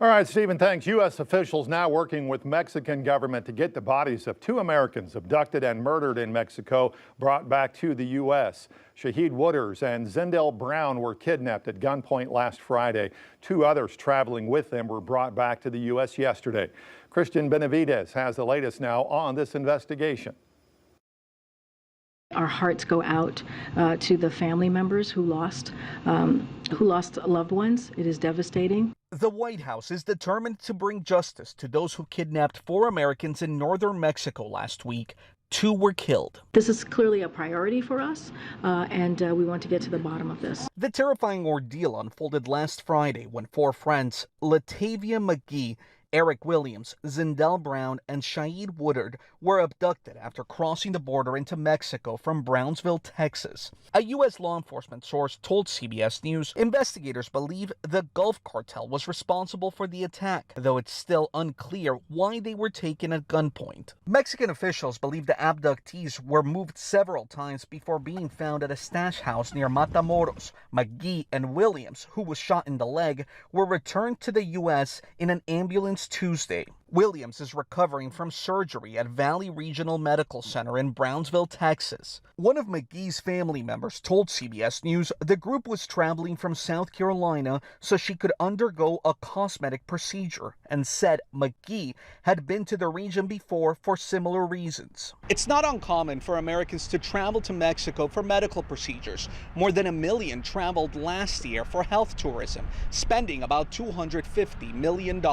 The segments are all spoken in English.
All right, Stephen, thanks. U.S. officials now working with Mexican government to get the bodies of two Americans abducted and murdered in Mexico brought back to the U.S. Shahid Wooders and Zindell Brown were kidnapped at gunpoint last Friday. Two others traveling with them were brought back to the U.S. yesterday. Christian Benavides has the latest now on this investigation. Our hearts go out to the family members who lost loved ones. It is devastating. The White House is determined to bring justice to those who kidnapped 4 Americans in northern Mexico last week. 2 were killed. This is clearly a priority for us, and we want to get to the bottom of this. The terrifying ordeal unfolded last Friday when 4 friends, Latavia McGee, Eric Williams, Zindell Brown, and Shahid Woodard, were abducted after crossing the border into Mexico from Brownsville, Texas. A U.S. law enforcement source told CBS News investigators believe the Gulf Cartel was responsible for the attack, though it's still unclear why they were taken at gunpoint. Mexican officials believe the abductees were moved several times before being found at a stash house near Matamoros. McGee and Williams, who was shot in the leg, were returned to the U.S. in an ambulance Tuesday. Williams is recovering from surgery at Valley Regional Medical Center in Brownsville, Texas. One of McGee's family members told CBS News the group was traveling from South Carolina so she could undergo a cosmetic procedure, and said McGee had been to the region before for similar reasons. It's not uncommon for Americans to travel to Mexico for medical procedures. More than 1 million traveled last year for health tourism, spending about $250 million.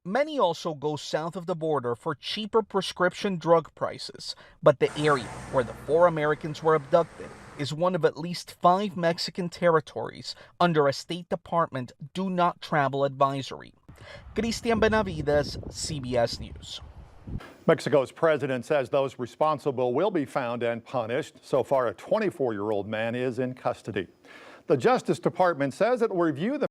Many also go south of the border for cheaper prescription drug prices, but the area where the 4 Americans were abducted is one of at least 5 Mexican territories under a State Department do not travel advisory. Christian Benavides, CBS News. Mexico's president says those responsible will be found and punished. So far, a 24-year-old man is in custody. The Justice Department says it will review the